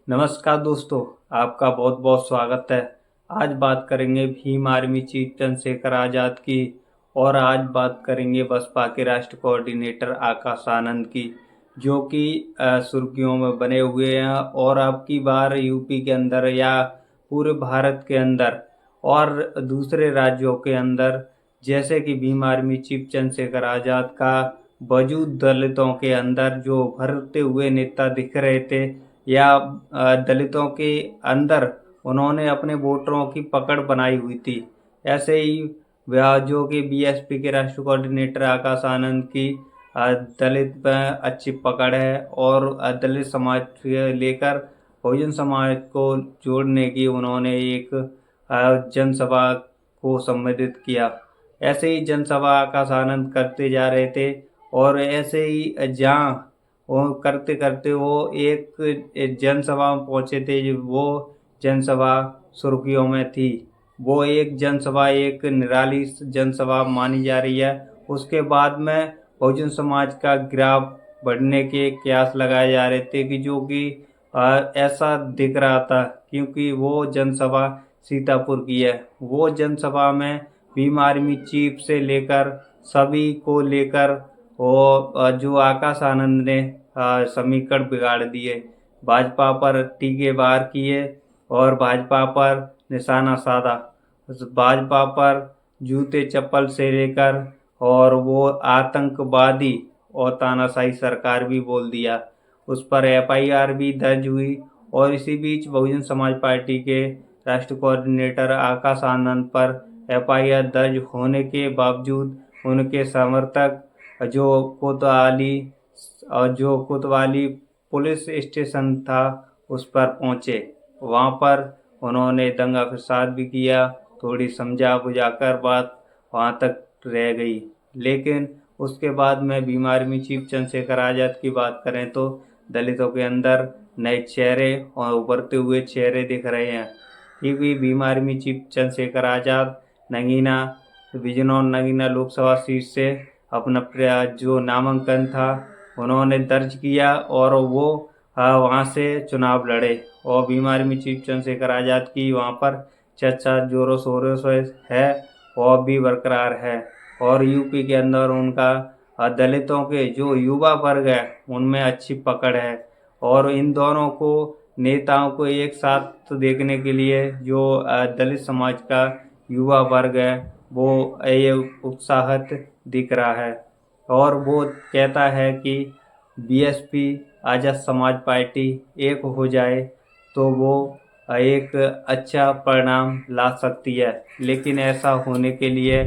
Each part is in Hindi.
नमस्कार दोस्तों, आपका बहुत बहुत स्वागत है। आज बात करेंगे भीम आर्मी चीफ चंद्रशेखर आज़ाद की और आज बात करेंगे बसपा के राष्ट्रीय कोऑर्डिनेटर आकाश आनंद की, जो कि सुर्खियों में बने हुए हैं और अब की बार यूपी के अंदर या पूरे भारत के अंदर और दूसरे राज्यों के अंदर, जैसे कि भीम आर्मी चीफ चंद्रशेखर आज़ाद का वजूद दलितों के अंदर जो उभरते हुए नेता दिख रहे थे या दलितों के अंदर उन्होंने अपने वोटरों की पकड़ बनाई हुई थी। ऐसे ही जो कि बीएसपी के राष्ट्रीय कोऑर्डिनेटर आकाश आनंद की दलित में अच्छी पकड़ है और दलित समाज से लेकर बहुजन समाज को जोड़ने की उन्होंने एक जनसभा को संबोधित किया। ऐसे ही जनसभा आकाश आनंद करते जा रहे थे और ऐसे ही जहाँ वो करते करते वो एक जनसभा में पहुंचे थे। वो जनसभा सुर्खियों में थी। वो एक जनसभा एक निराली जनसभा मानी जा रही है। उसके बाद में बहुजन समाज का गिराव बढ़ने के कयास लगाए जा रहे थे कि जो कि ऐसा दिख रहा था, क्योंकि वो जनसभा सीतापुर की है। वो जनसभा में भीम आर्मी चीफ से लेकर सभी को लेकर वो जो आकाश आनंद ने समीकरण बिगाड़ दिए, भाजपा पर टीके वार किए और भाजपा पर निशाना साधा। भाजपा पर जूते चप्पल से लेकर और वो आतंकवादी और तानाशाही सरकार भी बोल दिया। उस पर एफआईआर भी दर्ज हुई और इसी बीच बहुजन समाज पार्टी के राष्ट्रीय कोऑर्डिनेटर आकाश आनंद पर एफआईआर दर्ज होने के बावजूद उनके समर्थक जो कोतवाली पुलिस स्टेशन था उस पर पहुंचे। वहां पर उन्होंने दंगा फसाद भी किया। थोड़ी समझा बुझाकर बात वहां तक रह गई, लेकिन उसके बाद में भीम आर्मी चीफ चंद्रशेखर आज़ाद की बात करें तो दलितों के अंदर नए चेहरे और उभरते हुए चेहरे दिख रहे हैं, क्योंकि Bhim army chief Chandrashekhar Azad Nagina Bijnor Nagina Lok Sabha seat से अपना जो नामांकन था उन्होंने दर्ज किया और वो वहाँ से चुनाव लड़े और भीम आर्मी चीफ चंद्रशेखर आज़ाद की वहाँ पर चर्चा जोरों शोरों से है और भी बरकरार है। और यूपी के अंदर उनका दलितों के जो युवा वर्ग है उनमें अच्छी पकड़ है और इन दोनों को नेताओं को एक साथ देखने के लिए जो दलित समाज का युवा वर्ग है वो ये उत्साहित दिख रहा है और वो कहता है कि बीएसपी आज़ाद समाज पार्टी एक हो जाए तो वो एक अच्छा परिणाम ला सकती है। लेकिन ऐसा होने के लिए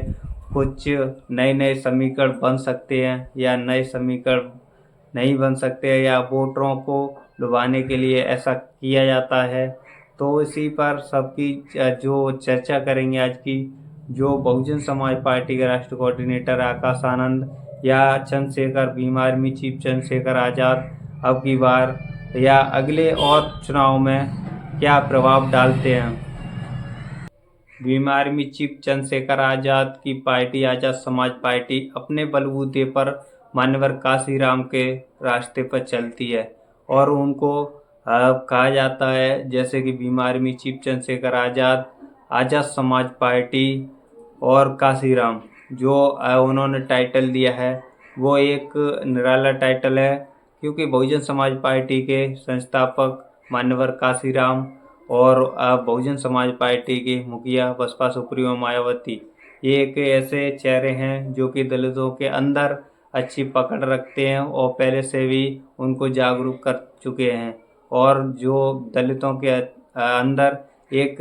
कुछ नए नए समीकरण बन सकते हैं या नए समीकरण नहीं बन सकते या वोटरों को लुभाने के लिए ऐसा किया जाता है। तो इसी पर सबकी जो चर्चा करेंगे आज की, जो बहुजन समाज पार्टी के राष्ट्रीय कोऑर्डिनेटर आकाश आनंद या चंद्रशेखर भीम आर्मी चीफ चंद्रशेखर आज़ाद अब की बार या अगले और चुनाव में क्या प्रभाव डालते हैं। भीम आर्मी चीफ चंद्रशेखर आज़ाद की पार्टी आज़ाद समाज पार्टी अपने बलबूते पर मान्यवर काशीराम के रास्ते पर चलती है और उनको कहा जाता है, जैसे कि भीम आर्मी चीफ चंद्रशेखर आज़ाद, आज़ाद समाज पार्टी और काशीराम जो उन्होंने टाइटल दिया है वो एक निराला टाइटल है, क्योंकि बहुजन समाज पार्टी के संस्थापक मान्यवर काशीराम और बहुजन समाज पार्टी के मुखिया बसपा सुप्रीमो मायावती ये एक ऐसे चेहरे हैं जो कि दलितों के अंदर अच्छी पकड़ रखते हैं और पहले से भी उनको जागरूक कर चुके हैं और जो दलितों के अंदर एक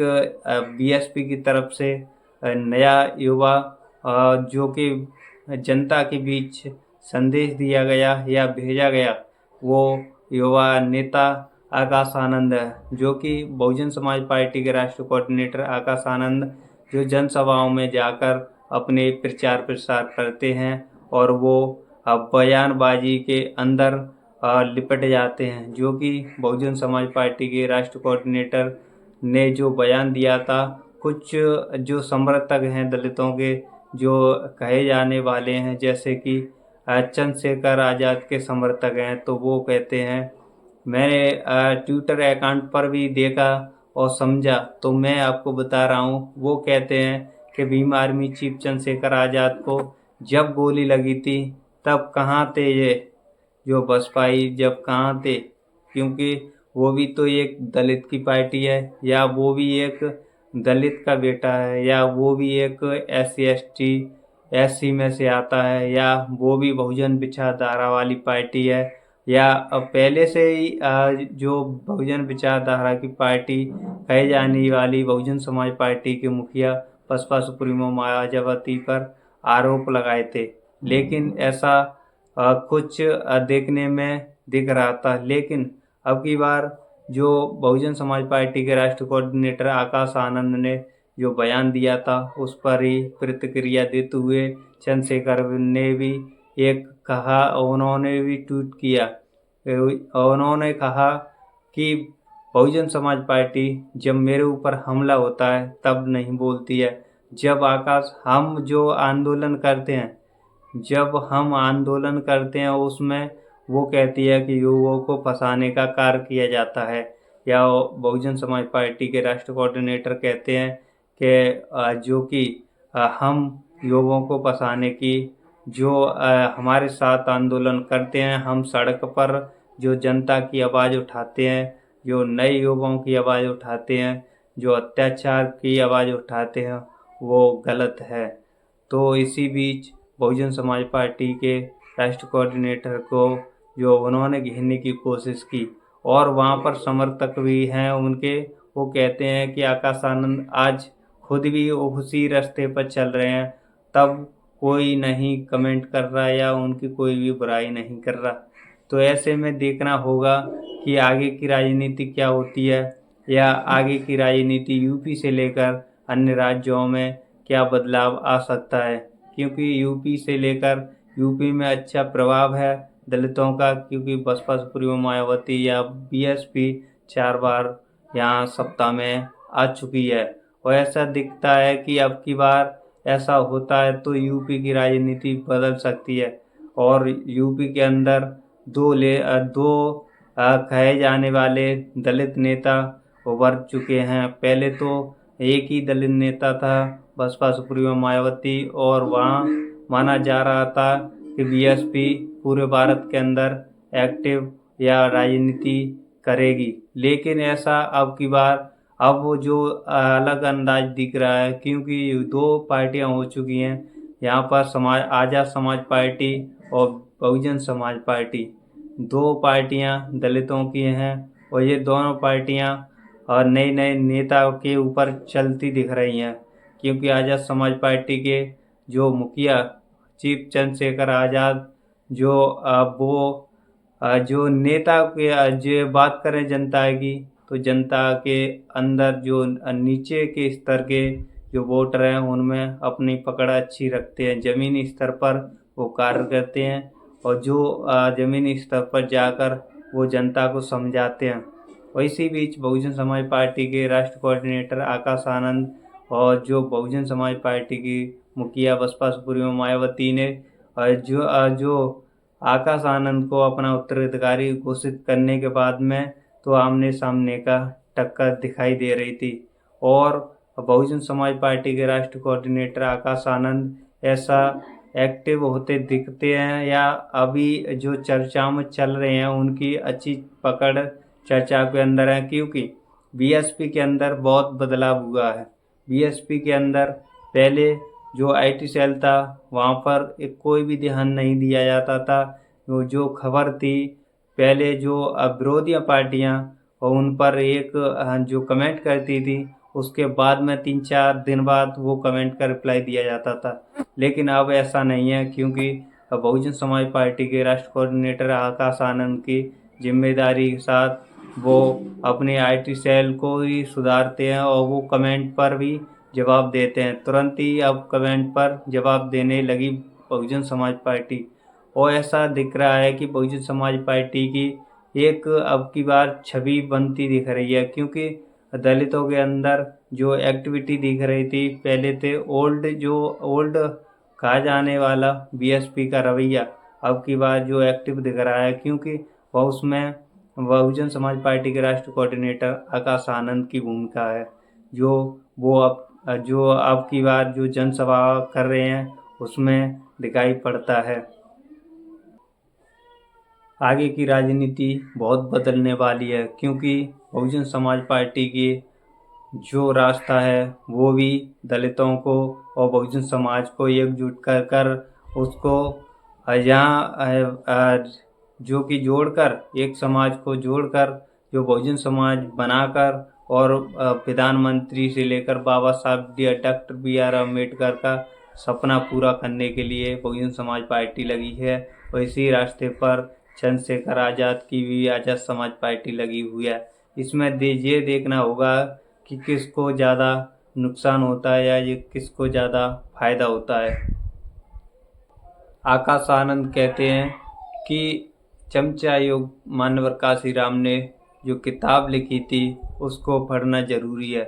बीएसपी की तरफ से नया युवा जो कि जनता के बीच संदेश दिया गया या भेजा गया, वो युवा नेता आकाश आनंद है, जो कि बहुजन समाज पार्टी के राष्ट्रीय कोऑर्डिनेटर आकाश आनंद जो जनसभाओं में जाकर अपने प्रचार प्रसार करते हैं और वो बयानबाजी के अंदर लिपट जाते हैं। जो कि बहुजन समाज पार्टी के राष्ट्रीय कोऑर्डिनेटर ने जो बयान दिया था, कुछ जो समर्थक हैं दलितों के जो कहे जाने वाले हैं, जैसे कि चंद्रशेखर आज़ाद के समर्थक हैं, तो वो कहते हैं मैंने ट्विटर अकाउंट पर भी देखा और समझा, तो मैं आपको बता रहा हूँ। वो कहते हैं कि भीम आर्मी चीफ चंद्रशेखर आज़ाद को जब गोली लगी थी तब कहाँ थे ये जो बसपाई, जब कहाँ थे? क्योंकि वो भी तो एक दलित की पार्टी है, या वो भी एक दलित का बेटा है, या वो भी एक SC ST SC में से आता है, या वो भी बहुजन विचारधारा वाली पार्टी है, या पहले से ही जो बहुजन विचारधारा की पार्टी कही जाने वाली बहुजन समाज पार्टी के मुखिया बसपा सुप्रीमो मायावती पर आरोप लगाए थे। लेकिन ऐसा कुछ देखने में दिख रहा था। लेकिन अब की बार जो बहुजन समाज पार्टी के राष्ट्रीय कोऑर्डिनेटर आकाश आनंद ने जो बयान दिया था, उस पर ही प्रतिक्रिया देते हुए चंद्रशेखर ने भी एक कहा, उन्होंने भी ट्वीट किया। उन्होंने कहा कि बहुजन समाज पार्टी जब मेरे ऊपर हमला होता है तब नहीं बोलती है, जब आकाश हम जो आंदोलन करते हैं, जब हम आंदोलन करते हैं उसमें वो कहती है कि युवाओं को फंसाने का कार्य किया जाता है। या बहुजन समाज पार्टी के राष्ट्रीय कोऑर्डिनेटर कहते हैं कि जो कि हम युवाओं को फंसाने की जो हमारे साथ आंदोलन करते हैं, हम सड़क पर जो जनता की आवाज़ उठाते हैं, जो नए युवाओं की आवाज़ उठाते हैं, जो अत्याचार की आवाज़ उठाते हैं, वो गलत है। तो इसी बीच बहुजन समाज पार्टी के राष्ट्रीय कोऑर्डिनेटर को जो उन्होंने घेरने की कोशिश की, और वहाँ पर समर्थक भी हैं उनके। वो कहते हैं कि आकाश आनंद आज खुद भी उसी रास्ते पर चल रहे हैं, तब कोई नहीं कमेंट कर रहा या उनकी कोई भी बुराई नहीं कर रहा। तो ऐसे में देखना होगा कि आगे की राजनीति क्या होती है, या आगे की राजनीति यूपी से लेकर अन्य राज्यों में क्या बदलाव आ सकता है। क्योंकि यूपी से लेकर यूपी में अच्छा प्रभाव है दलितों का, क्योंकि बसपा सुप्रीमो मायावती या BSP 4 बार यहाँ सत्ता में आ चुकी है। और ऐसा दिखता है कि अब की बार ऐसा होता है तो यूपी की राजनीति बदल सकती है। और यूपी के अंदर दो कहे जाने वाले दलित नेता उभर चुके हैं। पहले तो एक ही दलित नेता था, बसपा सुप्रीमो मायावती, और वहाँ माना जा रहा था कि BSP पूरे भारत के अंदर एक्टिव या राजनीति करेगी। लेकिन ऐसा अब की बार अब वो जो अलग अंदाज दिख रहा है, क्योंकि दो पार्टियां हो चुकी हैं यहाँ पर, आज़ाद समाज पार्टी और बहुजन समाज पार्टी। दो पार्टियां दलितों की हैं, और ये दोनों पार्टियां और नए नए नेता के ऊपर चलती दिख रही हैं। क्योंकि आज़ाद समाज पार्टी के जो मुखिया चीफ चंद्रशेखर आज़ाद, जो जो नेता के जो बात करें जनता की, तो जनता के अंदर जो नीचे के स्तर के जो वोटर हैं उनमें अपनी पकड़ अच्छी रखते हैं, ज़मीनी स्तर पर वो कार्य करते हैं, और जो ज़मीनी स्तर पर जाकर वो जनता को समझाते हैं। और इसी बीच बहुजन समाज पार्टी के राष्ट्रीय कोऑर्डिनेटर आकाश आनंद और जो बहुजन समाज पार्टी की मुखिया बसपा सुप्रीमो मायावती ने जो आकाश आनंद को अपना उत्तराधिकारी घोषित करने के बाद में तो आमने सामने का टक्कर दिखाई दे रही थी। और बहुजन समाज पार्टी के राष्ट्रीय कोऑर्डिनेटर आकाश आनंद ऐसा एक्टिव होते दिखते हैं, या अभी जो चर्चा में चल रहे हैं उनकी अच्छी पकड़ चर्चा के अंदर है। क्योंकि BSP के अंदर बहुत बदलाव हुआ है। BSP के अंदर पहले जो IT सेल था वहाँ पर कोई भी ध्यान नहीं दिया जाता था। जो खबर थी पहले, जो विरोधी पार्टियाँ और उन पर एक जो कमेंट करती थी, उसके बाद में 3-4 दिन बाद वो कमेंट का रिप्लाई दिया जाता था। लेकिन अब ऐसा नहीं है, क्योंकि बहुजन समाज पार्टी के राष्ट्रीय कोऑर्डिनेटर आकाश आनंद की जिम्मेदारी के साथ वो अपने IT सेल को ही सुधारते हैं, और वो कमेंट पर भी जवाब देते हैं। तुरंत ही अब कमेंट पर जवाब देने लगी बहुजन समाज पार्टी। और ऐसा दिख रहा है कि बहुजन समाज पार्टी की एक अब की बार छवि बनती दिख रही है। क्योंकि दलितों के अंदर जो एक्टिविटी दिख रही थी पहले थे, ओल्ड कहा जाने वाला BSP का रवैया अब की बार जो एक्टिव दिख रहा है, क्योंकि वह उसमें बहुजन समाज पार्टी के राष्ट्रीय कोऑर्डिनेटर आकाश आनंद की भूमिका है, जो अब की बार जो जनसभा कर रहे हैं उसमें दिखाई पड़ता है। आगे की राजनीति बहुत बदलने वाली है, क्योंकि बहुजन समाज पार्टी की जो रास्ता है वो भी दलितों को और बहुजन समाज को एकजुट कर कर उसको जो कि जोड़कर एक समाज को जोड़कर जो बहुजन समाज बनाकर और प्रधानमंत्री से लेकर बाबा साहब डॉक्टर B.R. अम्बेडकर का सपना पूरा करने के लिए बहुजन समाज पार्टी लगी है। और इसी रास्ते पर चंद्रशेखर आज़ाद की भी आज़ाद समाज पार्टी लगी हुई है। इसमें ये देखना होगा कि किसको ज़्यादा नुकसान होता है या ये किसको ज़्यादा फायदा होता है। आकाश आनंद कहते हैं कि चमचा युग मान्यवर काशीराम ने जो किताब लिखी थी उसको पढ़ना ज़रूरी है,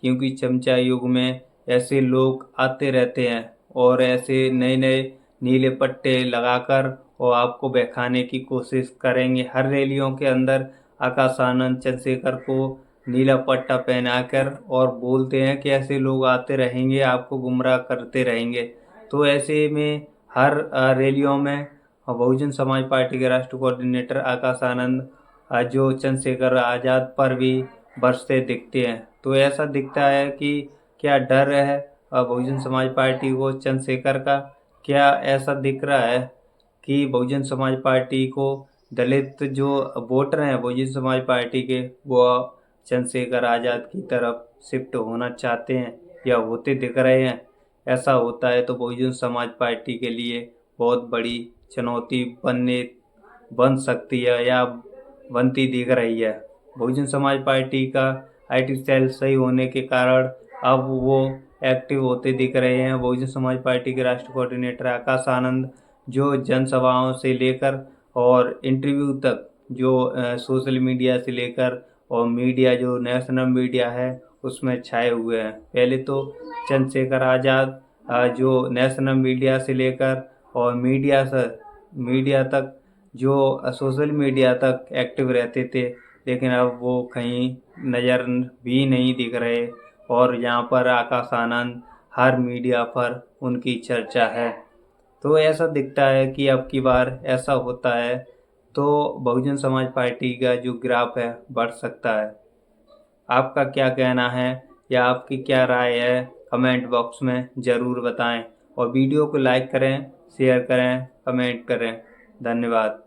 क्योंकि चमचा युग में ऐसे लोग आते रहते हैं और ऐसे नए नए नीले पट्टे लगाकर और आपको बहकाने की कोशिश करेंगे। हर रैलियों के अंदर आकाश आनंद चंद्रशेखर को नीला पट्टा पहनाकर और बोलते हैं कि ऐसे लोग आते रहेंगे, आपको गुमराह करते रहेंगे। तो ऐसे में हर रैलियों में बहुजन समाज पार्टी के राष्ट्रीय कोऑर्डिनेटर आकाश आनंद जो चंद्रशेखर आज़ाद पर भी बरसते दिखते हैं। तो ऐसा दिखता है कि क्या डर है बहुजन समाज पार्टी को चंद्रशेखर का? क्या ऐसा दिख रहा है कि बहुजन समाज पार्टी को दलित जो वोटर हैं बहुजन समाज पार्टी के वो चंद्रशेखर आज़ाद की तरफ शिफ्ट होना चाहते हैं या होते दिख रहे हैं? ऐसा होता है तो बहुजन समाज पार्टी के लिए बहुत बड़ी चुनौती बन सकती है या बनती दिख रही है। बहुजन समाज पार्टी का IT सेल सही होने के कारण अब वो एक्टिव होते दिख रहे हैं। बहुजन समाज पार्टी के राष्ट्रीय कोऑर्डिनेटर आकाश आनंद जो जनसभाओं से लेकर और इंटरव्यू तक जो सोशल मीडिया से लेकर और मीडिया जो नेशनल मीडिया है उसमें छाए हुए हैं। पहले तो चंद्रशेखर आज़ाद जो नेशनल मीडिया से लेकर और मीडिया तक जो सोशल मीडिया तक एक्टिव रहते थे, लेकिन अब वो कहीं नज़र भी नहीं दिख रहे और यहाँ पर आकाश आनंद हर मीडिया पर उनकी चर्चा है। तो ऐसा दिखता है कि अब की बार ऐसा होता है तो बहुजन समाज पार्टी का जो ग्राफ है बढ़ सकता है। आपका क्या कहना है या आपकी क्या राय है कमेंट बॉक्स में ज़रूर बताएं और वीडियो को लाइक करें, शेयर करें, कमेंट करें। धन्यवाद।